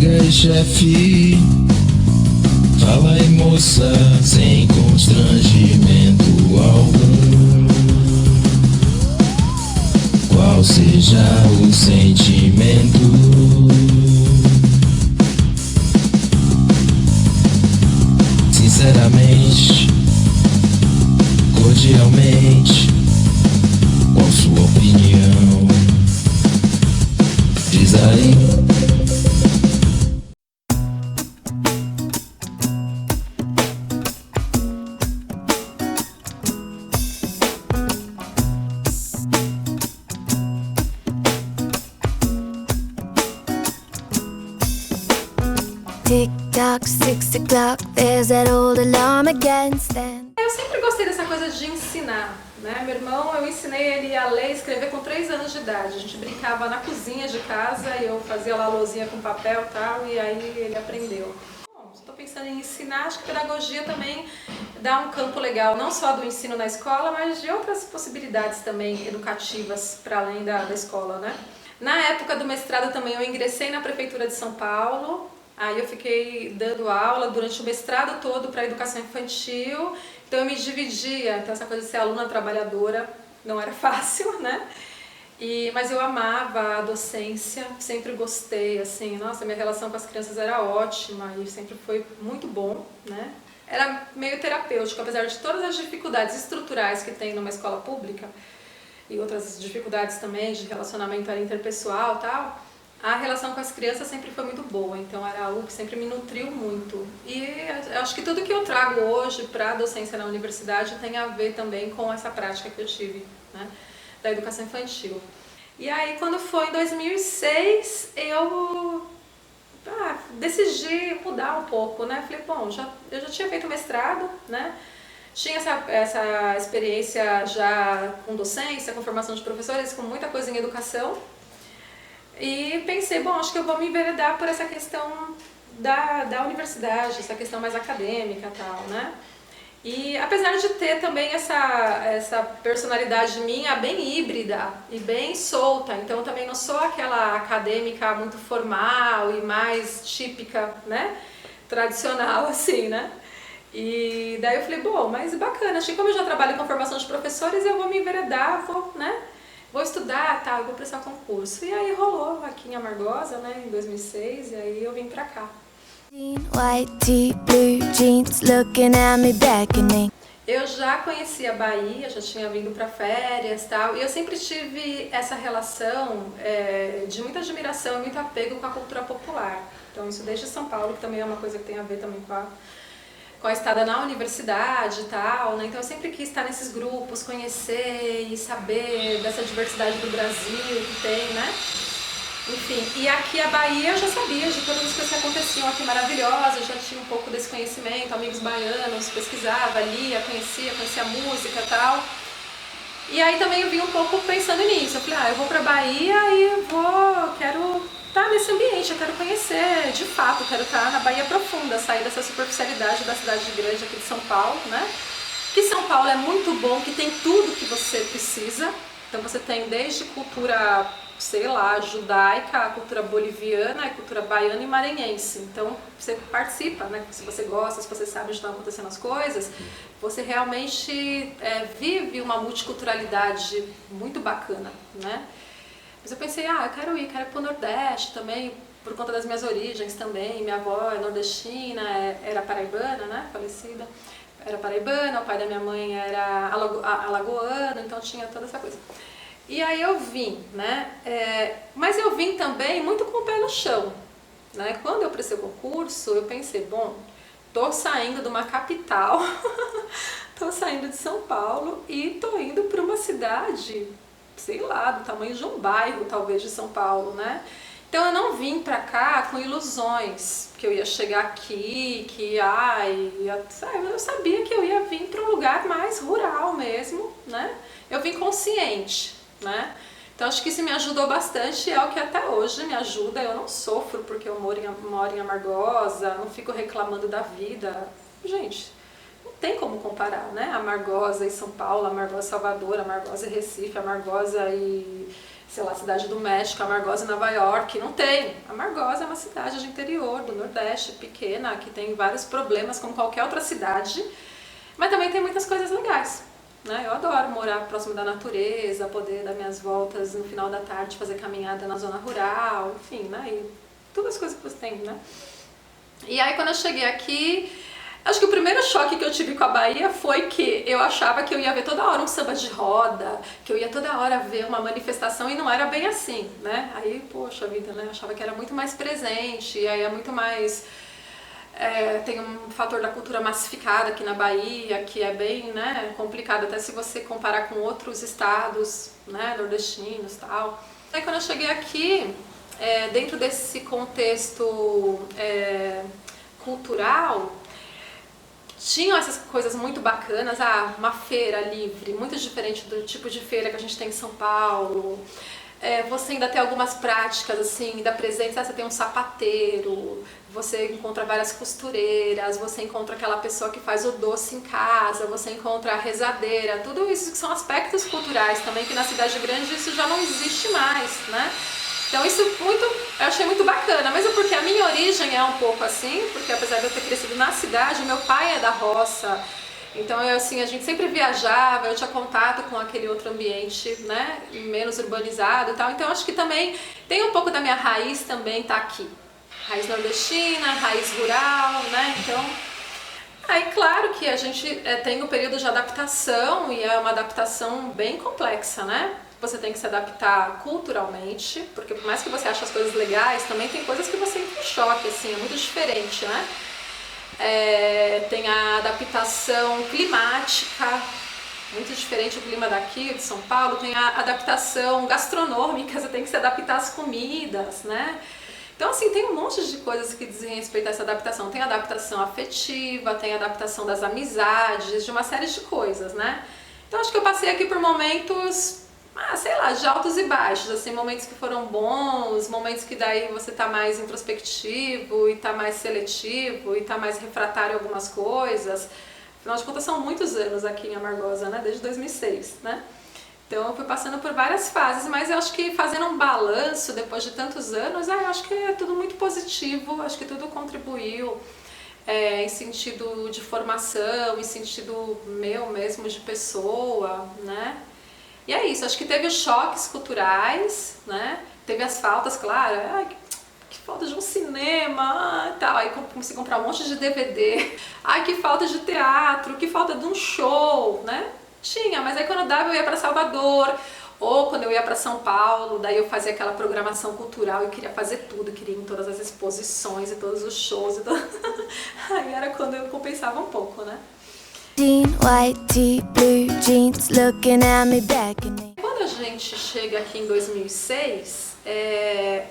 aí, chefe. Fala aí, moça, sem constrangimento algum. Qual seja o sentimento? Sinceramente, cordialmente, qual sua opinião? Diz aí. Tick-tock, 6 o'clock, there's that old alarm again. Eu sempre gostei dessa coisa de ensinar, né? Meu irmão, eu ensinei ele a ler e escrever com 3 anos de idade. A gente brincava na cozinha de casa e eu fazia lá a lousinha com papel e tal, e aí ele aprendeu. Bom, estou pensando em ensinar, acho que pedagogia também dá um campo legal, não só do ensino na escola, mas de outras possibilidades também educativas para além da escola, né? Na época do mestrado também eu ingressei na Prefeitura de São Paulo. Aí eu fiquei dando aula durante o mestrado todo para educação infantil, então eu me dividia, então essa coisa de ser aluna trabalhadora não era fácil, né? Mas eu amava a docência, sempre gostei, assim, nossa, minha relação com as crianças era ótima e sempre foi muito bom, né? Era meio terapêutico, apesar de todas as dificuldades estruturais que tem numa escola pública e outras dificuldades também de relacionamento interpessoal e tal. A relação com as crianças sempre foi muito boa, então era algo que sempre me nutriu muito. E acho que tudo que eu trago hoje para a docência na universidade tem a ver também com essa prática que eu tive, né, da educação infantil. E aí, quando foi em 2006, eu decidi mudar um pouco, né? Falei, bom, eu já tinha feito mestrado, né? Tinha essa experiência já com docência, com formação de professores, com muita coisa em educação. E pensei, bom, acho que eu vou me enveredar por essa questão da universidade, essa questão mais acadêmica e tal, né? E apesar de ter também essa personalidade minha bem híbrida e bem solta, então eu também não sou aquela acadêmica muito formal e mais típica, né? Tradicional, assim, né? E daí eu falei, bom, mas bacana, acho que como eu já trabalho com formação de professores, eu vou me enveredar, né? Vou estudar, tá, eu vou prestar concurso. E aí rolou aqui em Amargosa, né, em 2006, e aí eu vim pra cá. White tee, blue jeans, looking at me beckoning. Eu já conhecia a Bahia, já tinha vindo pra férias e tal, e eu sempre tive essa relação de muita admiração e muito apego com a cultura popular. Então isso desde São Paulo, que também é uma coisa que tem a ver também com a estada na universidade e tal, né? Então eu sempre quis estar nesses grupos, conhecer e saber dessa diversidade do Brasil que tem, né? Enfim, e aqui a Bahia eu já sabia de todas as coisas que aconteciam aqui maravilhosas, já tinha um pouco desse conhecimento, amigos baianos, pesquisava, lia, conhecia a música e tal. E aí também eu vim um pouco pensando nisso, eu falei, eu vou pra Bahia e quero estar nesse ambiente, eu quero conhecer, de fato, quero estar na Bahia profunda, sair dessa superficialidade da cidade grande aqui de São Paulo, né? Que São Paulo é muito bom, que tem tudo que você precisa, então você tem desde cultura, sei lá, judaica, a cultura boliviana, a cultura baiana e maranhense, então você participa, né? Se você gosta, se você sabe onde estão acontecendo as coisas, você realmente vive uma multiculturalidade muito bacana, né? Mas eu pensei, eu quero ir pro Nordeste também, por conta das minhas origens também. Minha avó é nordestina, era paraibana, né, falecida. Era paraibana, o pai da minha mãe era alagoano, então tinha toda essa coisa. E aí eu vim, né, mas eu vim também muito com o pé no chão, né. Quando eu prestei o concurso, eu pensei, bom, tô saindo de uma capital, tô saindo de São Paulo e tô indo para uma cidade, sei lá, do tamanho de um bairro, talvez, de São Paulo, né? Então eu não vim pra cá com ilusões, que eu ia chegar aqui, eu sabia que eu ia vir para um lugar mais rural mesmo, né? Eu vim consciente, né? Então acho que isso me ajudou bastante, é o que até hoje me ajuda, eu não sofro porque eu moro em Amargosa, não fico reclamando da vida, gente, não tem como comparar, né? Amargosa e São Paulo, Amargosa e Salvador, Amargosa e Recife, Amargosa e sei lá, cidade do México, Amargosa, Nova York, não tem. Amargosa é uma cidade de interior, do Nordeste, pequena, que tem vários problemas como qualquer outra cidade, mas também tem muitas coisas legais, né? Eu adoro morar próximo da natureza, poder dar minhas voltas no final da tarde, fazer caminhada na zona rural, enfim, né? E todas as coisas que você tem, né? E aí quando eu cheguei aqui, acho que o primeiro choque que eu tive com a Bahia foi que eu achava que eu ia ver toda hora um samba de roda, que eu ia toda hora ver uma manifestação e não era bem assim, né? Aí, poxa vida, né? Eu achava que era muito mais presente, e aí é muito mais... tem um fator da cultura massificada aqui na Bahia, que é bem, né, complicado, até se você comparar com outros estados, né, nordestinos e tal. Aí quando eu cheguei aqui, dentro desse contexto cultural, tinham essas coisas muito bacanas, uma feira livre, muito diferente do tipo de feira que a gente tem em São Paulo. Você ainda tem algumas práticas assim da presença, você tem um sapateiro, você encontra várias costureiras, você encontra aquela pessoa que faz o doce em casa, você encontra a rezadeira, tudo isso que são aspectos culturais também, que na cidade grande isso já não existe mais, né? Então isso eu achei muito bacana, mesmo porque a minha origem é um pouco assim, porque apesar de eu ter crescido na cidade, meu pai é da roça, então assim, a gente sempre viajava, eu tinha contato com aquele outro ambiente, né, menos urbanizado e tal, então acho que também tem um pouco da minha raiz também tá aqui, raiz nordestina, raiz rural, né, então... Aí claro que a gente tem um período de adaptação e é uma adaptação bem complexa, né? Você tem que se adaptar culturalmente, porque por mais que você ache as coisas legais, também tem coisas que você entra em choque, assim, é muito diferente, né? Tem a adaptação climática, muito diferente o clima daqui, de São Paulo, tem a adaptação gastronômica, você tem que se adaptar às comidas, né? Então, assim, tem um monte de coisas que dizem respeito a essa adaptação. Tem a adaptação afetiva, tem a adaptação das amizades, de uma série de coisas, né? Então, acho que eu passei aqui por momentos, sei lá, de altos e baixos, assim, momentos que foram bons, momentos que daí você tá mais introspectivo e tá mais seletivo e tá mais refratário a algumas coisas. Afinal de contas, são muitos anos aqui em Amargosa, né? Desde 2006, né? Então eu fui passando por várias fases, mas eu acho que fazendo um balanço depois de tantos anos, eu acho que é tudo muito positivo, acho que tudo contribuiu em sentido de formação, em sentido meu mesmo de pessoa, né? E é isso, acho que teve os choques culturais, né? Teve as faltas, claro, que falta de um cinema, tal. Aí comecei a comprar um monte de DVD, que falta de teatro, que falta de um show, né? Tinha, mas aí quando dava eu ia para Salvador, ou quando eu ia para São Paulo, daí eu fazia aquela programação cultural e queria fazer tudo, queria ir em todas as exposições e todos os shows, aí era quando eu compensava um pouco, né? White tee, blue jeans, looking at me beckoning. Quando a gente chega aqui em 2006,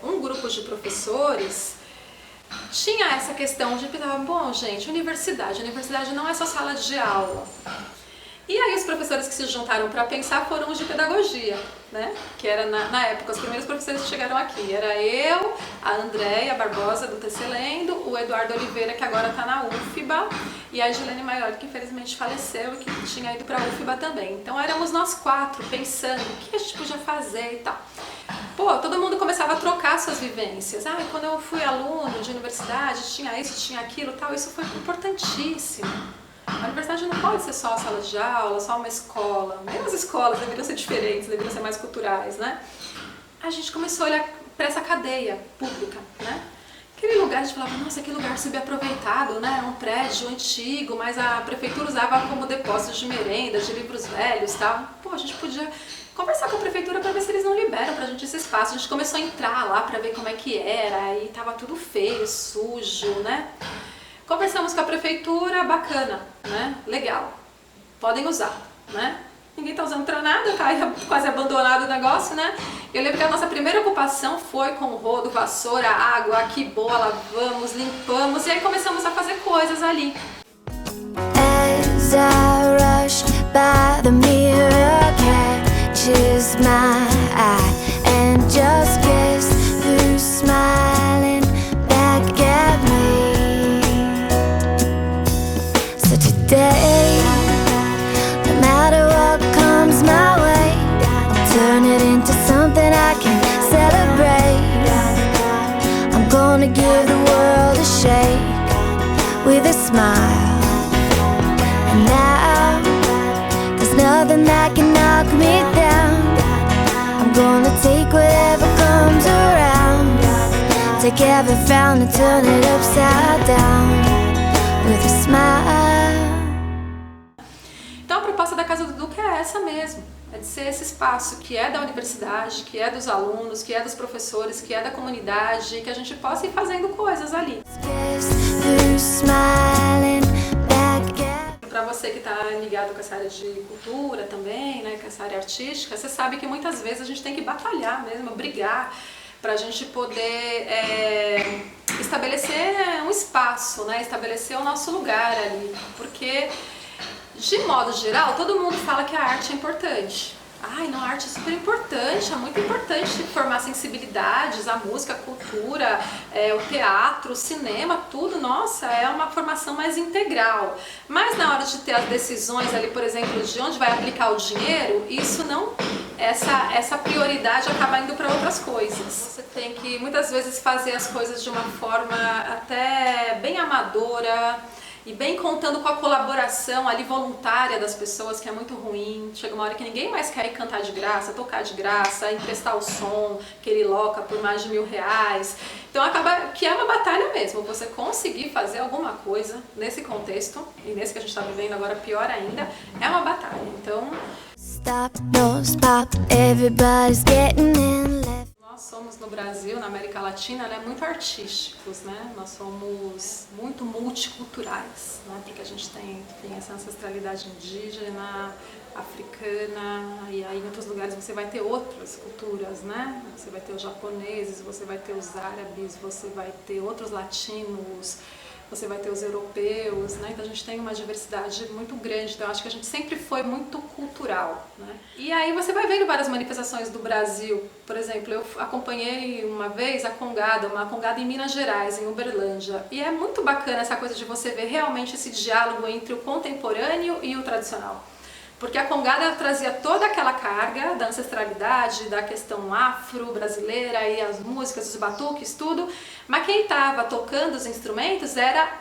um grupo de professores tinha essa questão de pensar, bom gente, universidade não é só sala de aula. E aí os professores que se juntaram para pensar foram os de pedagogia, né? Que era na época, os primeiros professores que chegaram aqui. Era eu, a Andréia Barbosa do Tecelendo, o Eduardo Oliveira, que agora está na UFBA, e a Gilene Maior, que infelizmente faleceu e que tinha ido para a UFBA também. Então éramos nós quatro pensando o que a gente podia fazer e tal. Pô, todo mundo começava a trocar suas vivências. Quando eu fui aluno de universidade, tinha isso, tinha aquilo e tal. Isso foi importantíssimo. A universidade não pode ser só a sala de aula, só uma escola. Mesmo as escolas deveriam ser diferentes, deveriam ser mais culturais, né? A gente começou a olhar para essa cadeia pública, né? Aquele lugar, a gente falava, nossa, que lugar subaproveitado, né? Um prédio antigo, mas a prefeitura usava como depósito de merenda, de livros velhos e tal. Pô, a gente podia conversar com a prefeitura para ver se eles não liberam pra gente esse espaço. A gente começou a entrar lá para ver como é que era e tava tudo feio, sujo, né? Conversamos com a prefeitura, bacana, né? Legal, podem usar, né? Ninguém tá usando pra nada, tá quase abandonado o negócio, né? Eu lembro que a nossa primeira ocupação foi com rodo, vassoura, água, que boa, lavamos, limpamos e aí começamos a fazer coisas ali. As I rush by the mirror, catches my eye and just guess who's smiling back at me. So today, no matter what comes my way, I'll turn it into something I smile. And now there's nothing that can knock me down. I'm gonna take whatever comes around. Take every frown and turn it upside down with a smile. Então a proposta da Casa do Duque é essa mesmo. É de ser esse espaço que é da universidade, que é dos alunos, que é dos professores, que é da comunidade, que a gente possa ir fazendo coisas ali. Para você que está ligado com essa área de cultura também, né, com essa área artística, você sabe que muitas vezes a gente tem que batalhar mesmo, brigar, para a gente poder estabelecer um espaço, né, estabelecer o nosso lugar ali, porque de modo geral, todo mundo fala que a arte é importante. Ai, não, a arte é super importante, é muito importante formar sensibilidades, a música, a cultura, o teatro, o cinema, tudo, nossa, é uma formação mais integral. Mas na hora de ter as decisões ali, por exemplo, de onde vai aplicar o dinheiro, isso não, essa prioridade acaba indo para outras coisas. Você tem que, muitas vezes, fazer as coisas de uma forma até bem amadora, e bem contando com a colaboração ali voluntária das pessoas, que é muito ruim. Chega uma hora que ninguém mais quer ir cantar de graça, tocar de graça, emprestar o som que ele loca por mais de R$1.000. Então acaba que é uma batalha mesmo, você conseguir fazer alguma coisa nesse contexto, e nesse que a gente está vivendo agora pior ainda, é uma batalha. Então Stop, no stop, everybody's getting in left. nós somos no Brasil, na América Latina, né, muito artísticos, né? Nós somos muito multiculturais, né? Porque a gente tem, enfim, essa ancestralidade indígena, africana, e aí em outros lugares você vai ter outras culturas, né? Você vai ter os japoneses, você vai ter os árabes, você vai ter outros latinos, você vai ter os europeus, né? Então a gente tem uma diversidade muito grande, então eu acho que a gente sempre foi muito cultural, né? E aí você vai vendo várias manifestações do Brasil, por exemplo, eu acompanhei uma vez uma congada em Minas Gerais, em Uberlândia, e é muito bacana essa coisa de você ver realmente esse diálogo entre o contemporâneo e o tradicional. Porque a congada trazia toda aquela carga da ancestralidade, da questão afro-brasileira e as músicas, os batuques, tudo. Mas quem estava tocando os instrumentos era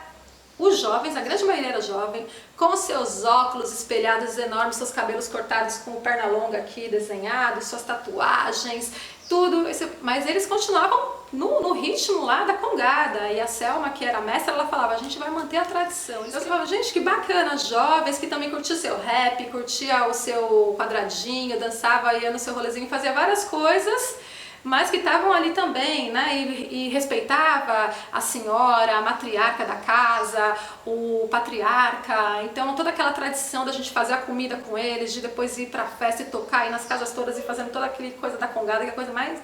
os jovens, a grande maioria era jovem, com seus óculos espelhados enormes, seus cabelos cortados com perna longa aqui desenhados, suas tatuagens, tudo. Mas eles continuavam no ritmo lá da congada. E a Selma, que era a mestra, ela falava, a gente vai manter a tradição. Então você falava, gente, que bacana, jovens que também curtiam o seu rap, curtia o seu quadradinho, dançava, ia no seu rolezinho, fazia várias coisas, mas que estavam ali também, né, e respeitava a senhora, a matriarca da casa, o patriarca, então toda aquela tradição da gente fazer a comida com eles, de depois ir pra festa e tocar, ir nas casas todas e fazendo toda aquela coisa da congada, que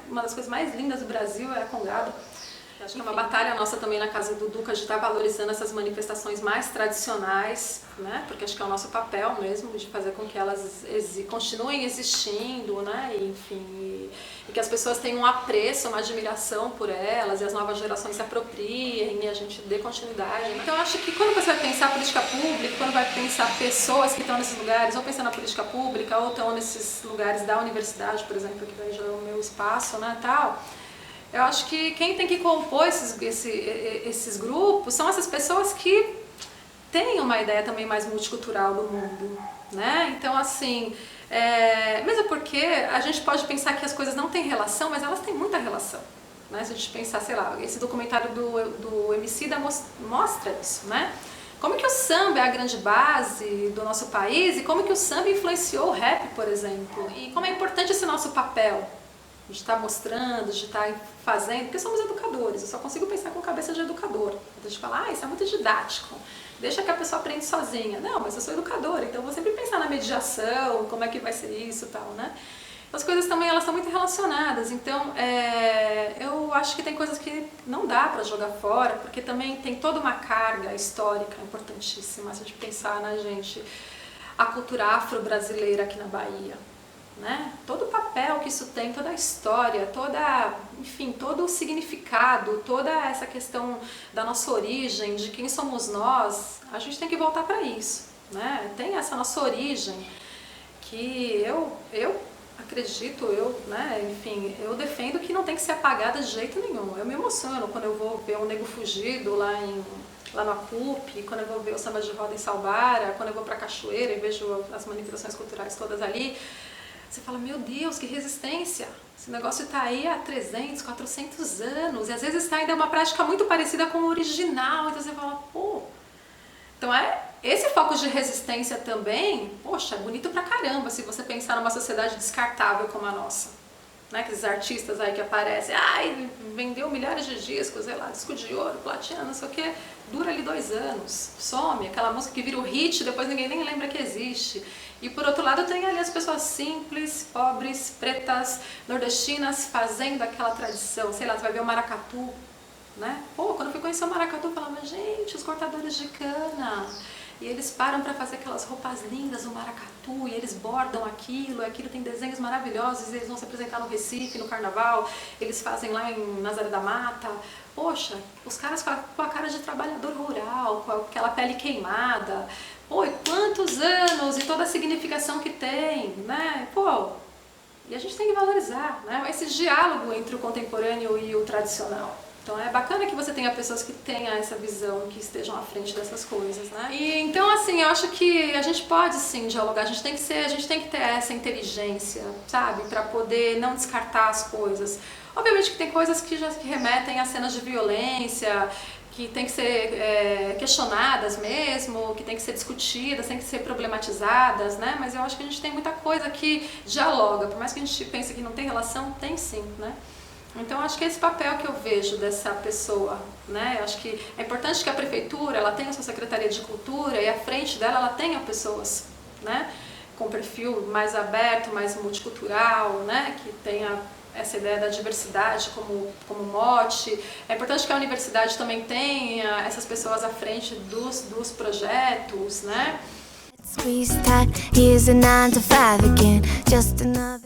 uma das coisas mais lindas do Brasil é a congada. Acho que é uma batalha nossa também na Casa do Duca de estar valorizando essas manifestações mais tradicionais, né? Porque acho que é o nosso papel mesmo de fazer com que elas continuem existindo, né? E, enfim, e que as pessoas tenham um apreço, uma admiração por elas e as novas gerações se apropriem e a gente dê continuidade, né? Então acho que quando você vai pensar política pública, quando vai pensar pessoas que estão nesses lugares, ou pensando na política pública, ou estão nesses lugares da universidade, por exemplo, que daí já é o meu espaço, né, tal. Eu acho que quem tem que compor esses grupos são essas pessoas que têm uma ideia também mais multicultural do mundo, né? Então, assim, mesmo porque a gente pode pensar que as coisas não têm relação, mas elas têm muita relação, né? Se a gente pensar, sei lá, esse documentário do Emicida mostra isso, né? Como que o samba é a grande base do nosso país e como que o samba influenciou o rap, por exemplo, e como é importante esse nosso papel de estar mostrando, de estar fazendo, porque somos educadores, eu só consigo pensar com cabeça de educador. A gente fala, isso é muito didático, deixa que a pessoa aprende sozinha. Não, mas eu sou educadora, então eu vou sempre pensar na mediação, como é que vai ser isso e tal, né? As coisas também, elas estão muito relacionadas, então eu acho que tem coisas que não dá para jogar fora, porque também tem toda uma carga histórica importantíssima, se a gente pensar na gente, a cultura afro-brasileira aqui na Bahia. Né? Todo o papel que isso tem, toda a história, enfim, todo o significado, toda essa questão da nossa origem, de quem somos nós, a gente tem que voltar para isso, né? Tem essa nossa origem que eu acredito, né, enfim, eu defendo que não tem que ser apagada de jeito nenhum. Eu me emociono quando eu vou ver um nego fugido lá lá no Acup, quando eu vou ver o samba de roda em Salbara, quando eu vou pra Cachoeira e vejo as manifestações culturais todas ali, você fala, meu Deus, que resistência! Esse negócio está aí há 300, 400 anos, e às vezes está ainda uma prática muito parecida com o original, então você fala, pô... Então esse foco de resistência também, poxa, é bonito pra caramba se você pensar numa sociedade descartável como a nossa. Né? Aqueles artistas aí que aparecem, ai, vendeu milhares de discos, sei lá, disco de ouro, platina, não sei o que, dura ali 2 anos, some, aquela música que vira o hit, depois ninguém nem lembra que existe. E por outro lado tem ali as pessoas simples, pobres, pretas, nordestinas, fazendo aquela tradição, sei lá, você vai ver o maracatu, né? Pô, quando eu fui conhecer o maracatu, eu falava, gente, os cortadores de cana, e eles param para fazer aquelas roupas lindas do maracatu, e eles bordam aquilo, e aquilo tem desenhos maravilhosos, e eles vão se apresentar no Recife, no Carnaval, eles fazem lá em Nazaré da Mata. Poxa, os caras com a cara de trabalhador rural, com aquela pele queimada, pô, e quantos anos, e toda a significação que tem, né? Pô, e a gente tem que valorizar, né? Esse diálogo entre o contemporâneo e o tradicional. Então é bacana que você tenha pessoas que tenham essa visão, que estejam à frente dessas coisas, né? E então assim, eu acho que a gente pode sim dialogar, a gente tem que ter essa inteligência, sabe? Para poder não descartar as coisas. Obviamente que tem coisas que já remetem a cenas de violência, que tem que ser questionadas mesmo, que tem que ser discutidas, tem que ser problematizadas, né? Mas eu acho que a gente tem muita coisa que dialoga, por mais que a gente pense que não tem relação, tem sim, né? Então acho que esse papel que eu vejo dessa pessoa, né? Eu acho que é importante que a prefeitura ela tenha a sua secretaria de cultura e à frente dela ela tenha pessoas, né? Com perfil mais aberto, mais multicultural, né? Que tenha essa ideia da diversidade como mote. É importante que a universidade também tenha essas pessoas à frente dos projetos, né?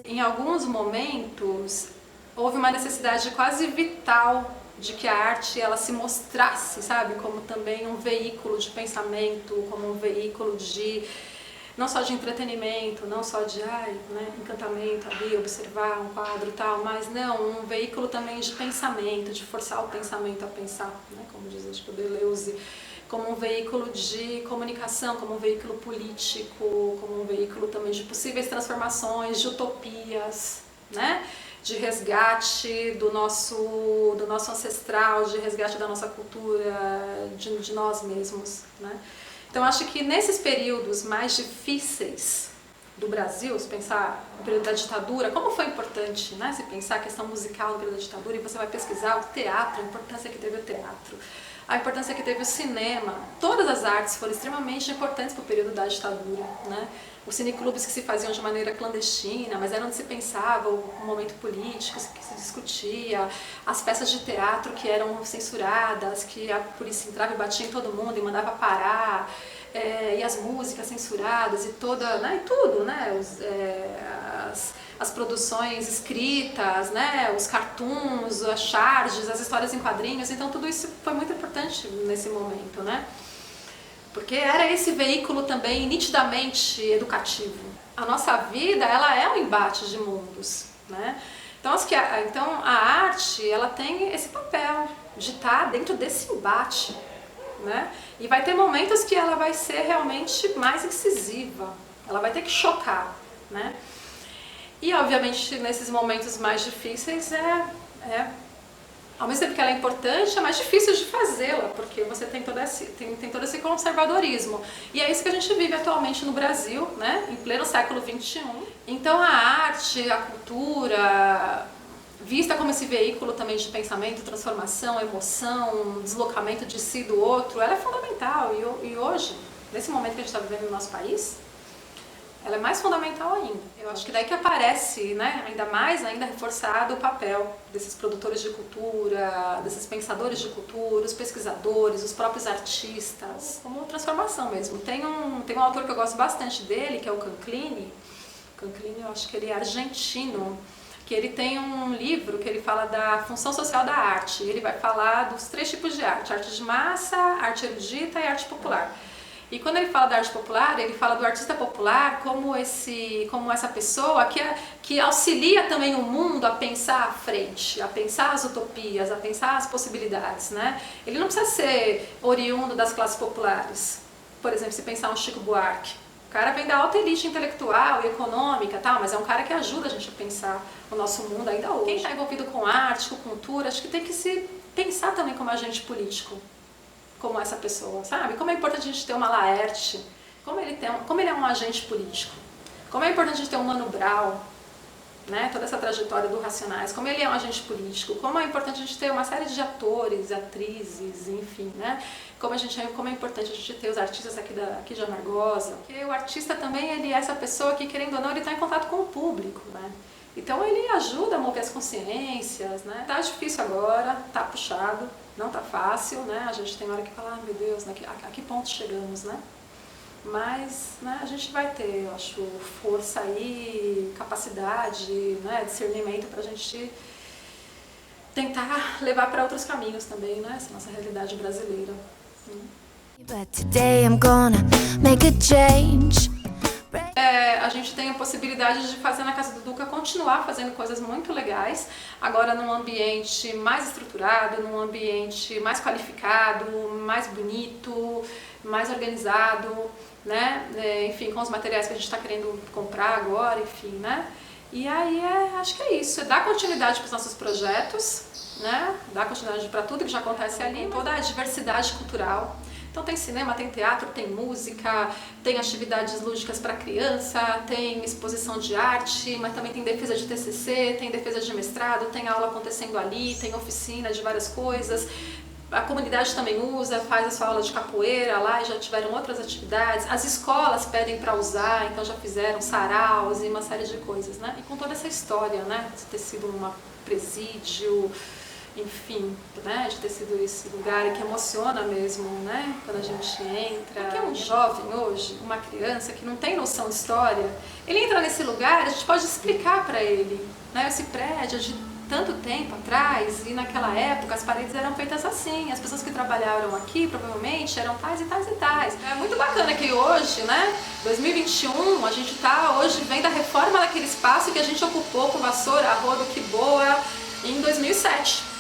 Em alguns momentos houve uma necessidade quase vital de que a arte ela se mostrasse, sabe, como também um veículo de pensamento, como um veículo de não só de entretenimento, não só de encantamento ali, observar um quadro e tal, mas não, um veículo também de pensamento, de forçar o pensamento a pensar, né, como diz acho que o Deleuze, como um veículo de comunicação, como um veículo político, como um veículo também de possíveis transformações, de utopias, né? De resgate do nosso ancestral, de resgate da nossa cultura, de nós mesmos, né? Então acho que nesses períodos mais difíceis do Brasil, se pensar no período da ditadura, como foi importante, né? Se pensar a questão musical no período da ditadura, e você vai pesquisar o teatro, a importância que teve o teatro, a importância que teve o cinema, todas as artes foram extremamente importantes para o período da ditadura, né? Os cineclubes que se faziam de maneira clandestina, mas era onde se pensava o momento político, que se discutia, as peças de teatro que eram censuradas, que a polícia entrava e batia em todo mundo e mandava parar, e as músicas censuradas e toda, né, e tudo, né, as produções escritas, né, os cartoons, as charges, as histórias em quadrinhos, então tudo isso foi muito importante nesse momento, né? Porque era esse veículo também nitidamente educativo. A nossa vida, ela é um embate de mundos, né? Então a arte, ela tem esse papel de estar dentro desse embate, né? E vai ter momentos que ela vai ser realmente mais incisiva, ela vai ter que chocar, né? E obviamente nesses momentos mais difíceis ao mesmo tempo que ela é importante, é mais difícil de fazê-la, porque você tem todo esse conservadorismo. E é isso que a gente vive atualmente no Brasil, né? Em pleno século XXI. Então a arte, a cultura, vista como esse veículo também de pensamento, transformação, emoção, deslocamento de si do outro, ela é fundamental. E hoje, nesse momento que a gente está vivendo no nosso país, ela é mais fundamental ainda. Eu acho que daí que aparece, né, ainda reforçado o papel desses produtores de cultura, desses pensadores de cultura, os pesquisadores, os próprios artistas, como transformação mesmo. Tem um autor que eu gosto bastante dele, que é o Canclini. Canclini, eu acho que ele é argentino, que ele tem um livro que ele fala da função social da arte. Ele vai falar dos 3 tipos de arte de massa, arte erudita e arte popular. E quando ele fala da arte popular, ele fala do artista popular como essa pessoa que auxilia também o mundo a pensar à frente, a pensar as utopias, a pensar as possibilidades, né? Ele não precisa ser oriundo das classes populares. Por exemplo, se pensar um Chico Buarque. O cara vem da alta elite intelectual e econômica, tal, mas é um cara que ajuda a gente a pensar o nosso mundo ainda hoje. Quem está envolvido com arte, com cultura, acho que tem que se pensar também como agente político, como essa pessoa, sabe? Como é importante a gente ter uma Laerte, como ele é um agente político, como é importante a gente ter um Mano Brown, né? Toda essa trajetória do Racionais, como ele é um agente político, como é importante a gente ter uma série de atores, atrizes, enfim, né? Como é importante a gente ter os artistas aqui de Amargosa, porque o artista também ele é essa pessoa que, querendo ou não, ele está em contato com o público, né? Então ele ajuda a mover as consciências, né? Tá difícil agora, tá puxado, não tá fácil, né? A gente tem hora que fala, meu Deus, né? A que ponto chegamos, né? Mas, né, a gente vai ter, eu acho, força aí, capacidade, né, discernimento pra gente tentar levar para outros caminhos também, né? Essa nossa realidade brasileira. But today I'm gonna make a change. A gente tem a possibilidade de fazer na Casa do Duca, continuar fazendo coisas muito legais, agora num ambiente mais estruturado, num ambiente mais qualificado, mais bonito, mais organizado, né? Enfim, com os materiais que a gente está querendo comprar agora, enfim, né? E aí acho que é isso, é dar continuidade para os nossos projetos, né? Dar continuidade para tudo que já acontece ali, toda a diversidade cultural. Então tem cinema, tem teatro, tem música, tem atividades lúdicas para criança, tem exposição de arte, mas também tem defesa de TCC, tem defesa de mestrado, tem aula acontecendo ali, tem oficina de várias coisas. A comunidade também usa, faz a sua aula de capoeira lá e já tiveram outras atividades. As escolas pedem para usar, então já fizeram saraus e uma série de coisas, né? E com toda essa história, né? De ter sido um presídio, enfim, né, de ter sido esse lugar que emociona mesmo, né, quando a gente entra. Porque um jovem hoje, uma criança que não tem noção de história, ele entra nesse lugar, a gente pode explicar para ele, né, esse prédio de tanto tempo atrás, e naquela época as paredes eram feitas assim, as pessoas que trabalharam aqui provavelmente eram tais e tais e tais. É muito bacana que hoje, né, 2021, a gente tá hoje vendo a reforma daquele espaço que a gente ocupou com vassoura, rodo, que boa, em 2007.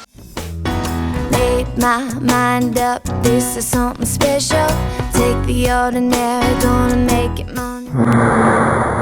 Made my mind up, this is something special. Take the ordinary, gonna make it mine.